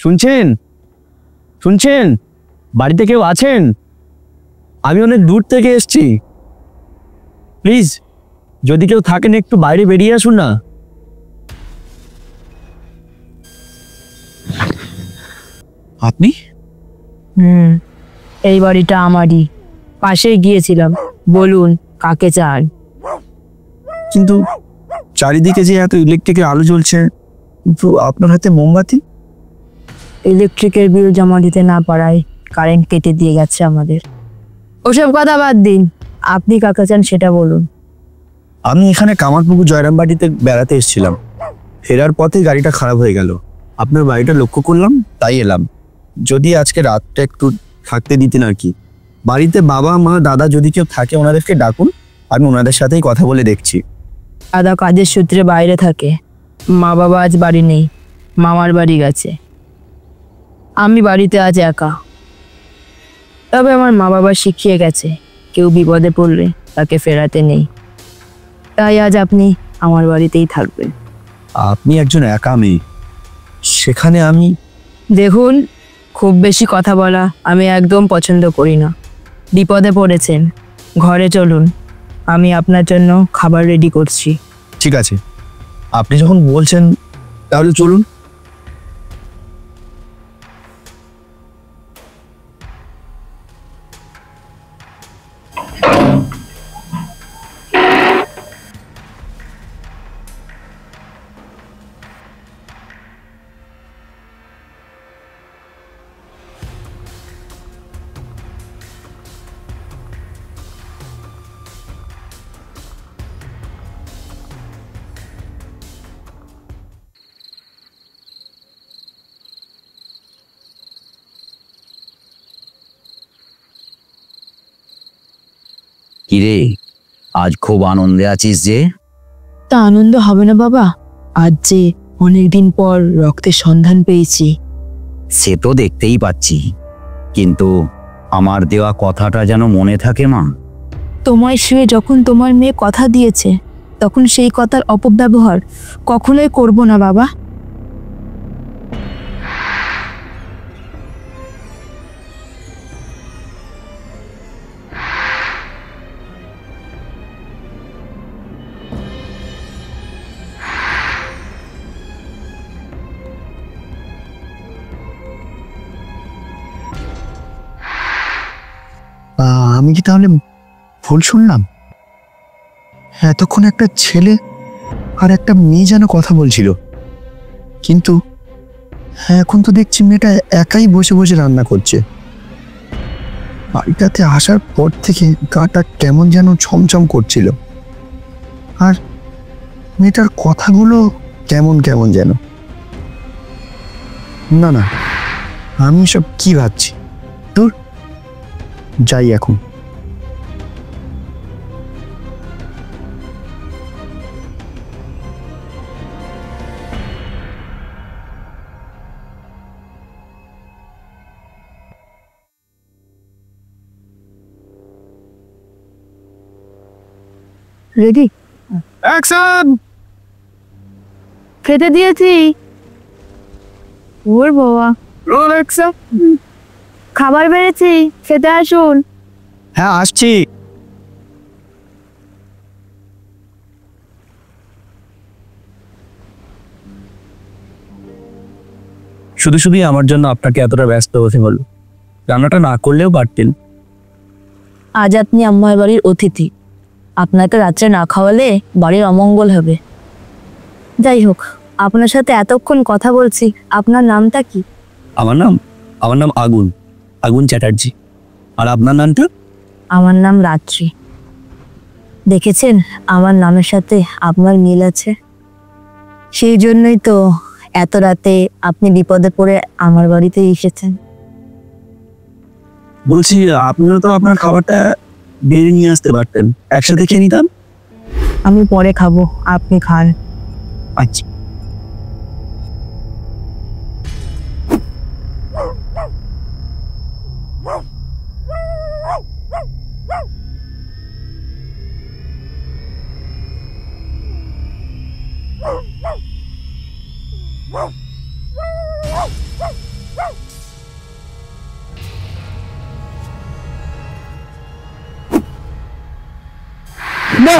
শুনছেন? শুনছেন? বাড়িতে কেউ আছেন? আমি অনেক দূর থেকে এসেছি। প্লিজ যদি কেউ থাকেন একটু বাইরে বেরিয়ে আসুন না। আপনি? এই বাড়িটা আমারই, পাশে গিয়েছিলাম। বলুন কাকে চান? কিন্তু চারিদিকে যে এত ইলেকট্রিকের আলো জ্বলছে, কিন্তু আপনার হাতে মোমবাতি। ইলেকট্রিকের বিল জমা দিতে না পারায় কারেন্ট কেটে দিয়ে গেছে আমাদের। ওসব কথা বাদ দিন, আপনি কাকে চান সেটা বলুন। আমি এখানে কামারপুকুর জয়রামবাটিতে বেড়াতে এসেছিলাম। ফেরার পথে গাড়িটা খারাপ হয়ে গেল। আপনার বাড়িটা লক্ষ্য করলাম, তাই এলাম। যদি আজকে রাতটা একটু থাকতে দিতেন আর কি। বাড়িতে বাবা মা দাদা যদি কেউ থাকে ওনাদেরকে ডাকুন, আমি ওনাদের সাথেই কথা বলে দেখছি। দাদা কাজের সূত্রে বাইরে থাকে, মা বাবা আজ বাড়ি নেই, মামার বাড়ি গেছে। আমি বাড়িতে আজ একা। তবে আমার মা বাবা শিখিয়ে গেছে কেউ বিপদে পড়লে তাকে ফেরাতে নেই। তাই আজ আপনি আমার বাড়িতেই থাকবেন। আপনি একজন একা মেয়ে, সেখানে আমি। দেখুন, খুব বেশি কথা বলা আমি একদম পছন্দ করি না। বিপদে পড়েছেন, ঘরে চলুন, আমি আপনার জন্য খাবার রেডি করছি। ঠিক আছে, আপনি যখন বলছেন তাহলে চলুন। কিরে, আজ খুব আনন্দে আছিস যে? তা আনন্দ হবে না বাবা? আজ যে অনেকদিন পর রক্তের সন্ধান পেয়েছি। সে তো দেখতেই পাচ্ছি, কিন্তু আমার দেওয়া কথাটা যেন মনে থাকে মা। তোমায় শুয়ে যখন তোমার মেয়ে কথা দিয়েছে, তখন সেই কথার অপব্যবহার কখনোই করব না বাবা। আমি কি তাহলে ভুল শুনলাম? এতক্ষণ একটা ছেলে আর একটা মেয়ে যেন কথা বলছিল, কিন্তু এখন তো দেখছি মেয়েটা একাই বসে বসে রান্না করছে। বাড়িটাতে আসার পর থেকে গাটা কেমন যেন ছমছম করছিল, আর মেয়েটার কথাগুলো কেমন কেমন যেন। না না, আমি সব কি ভাবছি, দূর, যাই এখন। রেডি? অ্যাকশন! খেতে দিয়েছি। ওর বাবা, রোল অ্যাকশন! খাবার বেড়েছি, খেতে আসুন। হ্যাঁ, আসছি। শুধু শুধুই আমার জন্য আপনাকে এতটা ব্যস্ত হতে হলো। রান্নাটা না করলেও পারতেন। আজ আপনি আমার বাড়ির অতিথি, আপনাকে রাত্রে না খাওয়ালে বাড়ির অমঙ্গল হবে। যাই হোক, আপনার সাথে এতক্ষণ কথা বলছি। আপনার নামটা কি? আমার নাম আগুন, আগুন চ্যাটার্জি। আর আপনার নামটা? আমার নাম রাত্রি। দেখেছেন, আমার নামের সাথে আপনার মিল আছে। সেই জন্যই তো এত রাতে আপনি বিপদে পড়ে আমার বাড়িতে এসেছেন। বলছি, আপনারা তো আপনার খাবারটা বেরিয়ে নিয়ে আসতে পারতেন, একসাথে খেয়ে নিতাম। আমি পরে খাবো, আপনি খান। আচ্ছা। না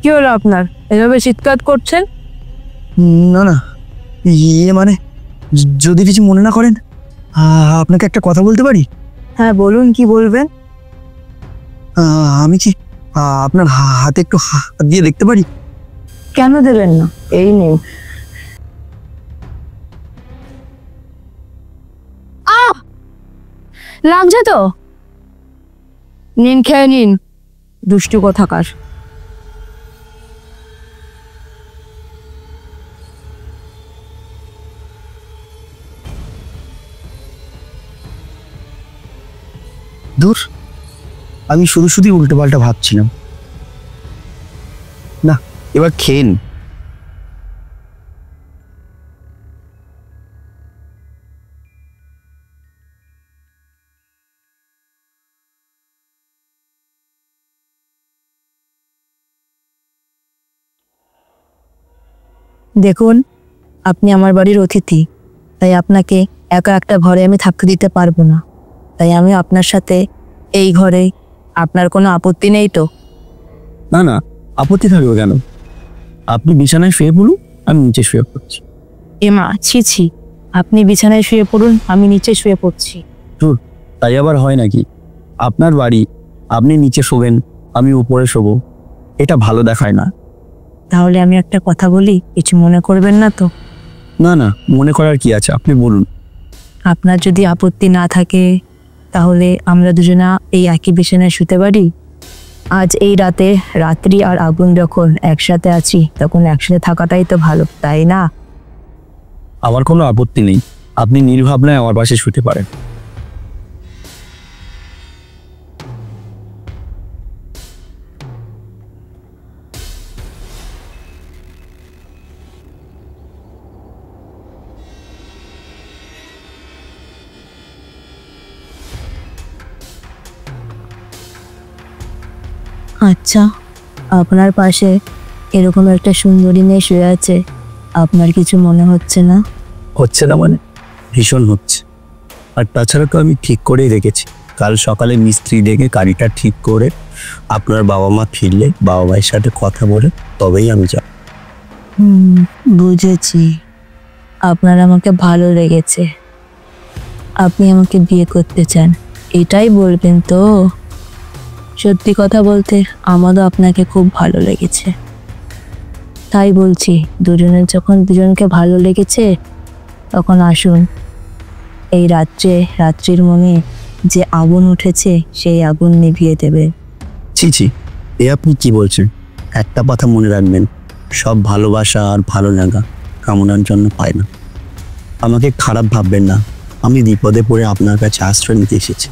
কি হলো আপনার, এভাবে চিৎকার করছেন? না না, মানে যদি কিছু মনে না করেন, আপনাকে একটা কথা বলতে পারি? হ্যাঁ বলুন, কি বলবেন? আমি কি আপনার হাতে একটু হাত দিয়ে দেখতে পারি? কেন দেবেন না, এই নিন। লাগছে তো, নিন, খেয়ে নিন, দুষ্টু কোথাকার। দূর, আমি শুধু শুধু উল্টো পাল্টা ভাবছিলাম। না, এবার খেন। দেখুন, আপনি আমার বাড়ির অতিথি, তাই আপনাকে একা একটা ঘরে আমি থাকতে দিতে পারবো না। তাই আমি আপনার সাথে এই ঘরে, আপনার কোনো আপত্তি নেই তো? না না, আপত্তি থাকবে কেন? আপনি বিছানায় শুয়ে পড়ুন, আমি নিচে শুয়ে পড়ছি। এমা, ছি ছি, আপনি বিছানায় শুয়ে পড়ুন, আমি নিচে শুয়ে পড়ছি। দূর, তাই আবার হয় নাকি? আপনার বাড়ি, আপনি নিচে শোবেন, আমি উপরে শোবো, এটা ভালো দেখায় না। তাহলে আমি একটা কথা বলি, কিছু মনে করবেন না তো? না না, মনে করার কি আছে, আপনি বলুন। আপনার যদি আপত্তি না থাকে তাহলে আমরা দুজনা এই একই বিছানায় শুতে পারি। আজ এই রাতে, রাত্রি আর আগুন যখন একসাথে আছি, তখন একসাথে থাকাটাই তো ভালো, তাই না? আমার কোনো আপত্তি নেই, আপনি নির্ভাবনায় আমার পাশে শুতে পারেন। আচ্ছা, আপনার পাশে এরকম একটা সুন্দরী মেয়ে শুয়ে আছে, আপনার কিছু মনে হচ্ছে না? হচ্ছে না মানে? ভীষণ হচ্ছে। আর তাছাড়া তো আমি ঠিক করেই রেখেছি, কাল সকালে মিস্ত্রি ডেকে গাড়িটা ঠিক করে আপনার বাবা মা ফিরলে বাবা মায়ের সাথে কথা বলে তবেই আমি যাব। বুঝেছি, আপনার আমাকে ভালো লেগেছে, আপনি আমাকে বিয়ে করতে চান, এটাই বলবেন তো? সত্যি কথা বলতে আমারও আপনাকে খুব ভালো লেগেছে, তাই বলছি, দুজনের যখন দুজনকে ভালো লেগেছে তখন আসুন, এই রাত্রির মনে যে আগুন উঠেছে সেই আগুন নিভিয়ে দেবে। ছি ছি, এ আপনি কি বলছেন? একটা কথা মনে রাখবেন, সব ভালোবাসা আর ভালো লাগা কামনার জন্য পায় না। আমাকে খারাপ ভাববেন না, আমি বিপদে পড়ে আপনার কাছে আশ্রয় নিতে এসেছি।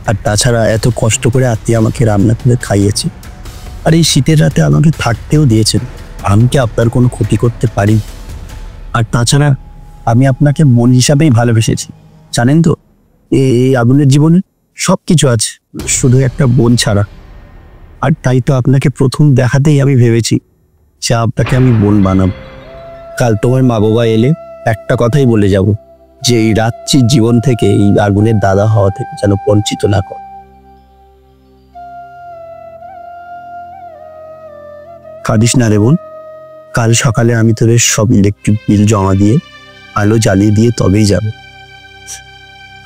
আর তাছাড়া এত কষ্ট করে আত্মীয় আমাকে রান্না করে খাইয়েছে, আর এই শীতের রাতে আমাকে থাকতেও দিয়েছেন। আমি কি আপনার কোনো ক্ষতি করতে পারি? আর তাছাড়া আমি আপনাকে মন হিসাবেই ভালোবেসেছি, জানেন তো? এই আগুনের জীবনে সব কিছু আছে, শুধু একটা বোন ছাড়া। আর তাই তো আপনাকে প্রথম দেখাতেই আমি ভেবেছি যে আপনাকে আমি বোন বানাবো। কাল তোমার মা বাবা এলে একটা কথাই বলে যাব, যে এই রাত্রির জীবন থেকে, এই আগুনের দাদা হওয়া থেকে যেন বঞ্চিত না কর। কাঁদিস না রে বোন, কাল সকালে আমি তোদের সব ইলেকট্রিক বিল জমা দিয়ে আলো জ্বালিয়ে দিয়ে তবেই যাব।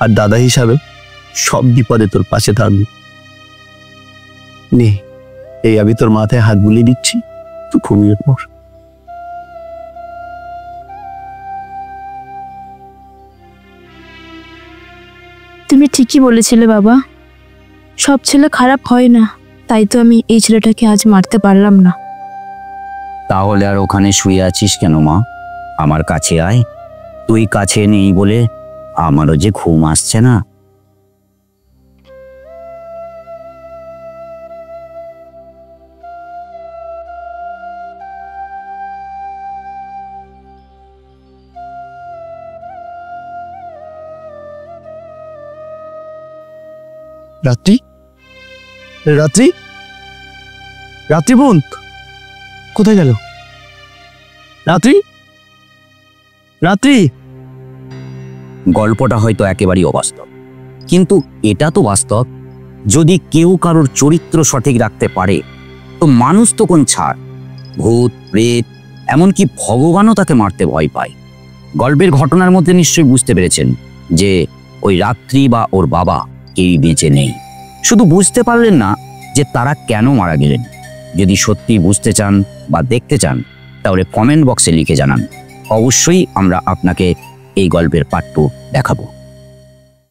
আর দাদা হিসাবে সব বিপদে তোর পাশে থাকবো। নে, এই আমি তোর মাথায় হাত বুলিয়ে দিচ্ছি, তুই ঘুমিয়ে পড়। তুমি ঠিকই বলেছিলে বাবা, সব ছেলে খারাপ হয় না, তাই তো আমি এই ছেলেটাকে আজ মারতে পারলাম না। তাহলে আর ওখানে শুয়ে আছিস কেন মা? আমার কাছে আয়। তুই কাছে নেই বলে আমারও যে ঘুম আসছে না। রাত্রি, রাত্রি, রাত্রি বোন কোথায় গেল? রাত্রি, রাত্রি। গল্পটা হয়তো একেবারেই অবাস্তব, কিন্তু এটা তো বাস্তব। যদি কেউ কারোর চরিত্র সঠিক রাখতে পারে তো মানুষ তো কোন ছাড়, ভূত প্রেত এমনকি ভগবানও তাকে মারতে ভয় পায়। গল্পের ঘটনার মধ্যে নিশ্চয়ই বুঝতে পেরেছেন যে ওই রাত্রি বা ওর বাবা কেউই বেঁচে নেই। শুধু বুঝতে পারলেন না যে তারা কেন মারা গেলেন। যদি সত্যি বুঝতে চান বা দেখতে চান তাহলে কমেন্ট বক্সে লিখে জানান, অবশ্যই আমরা আপনাকে এই গল্পের পার্ট 2 দেখাবো।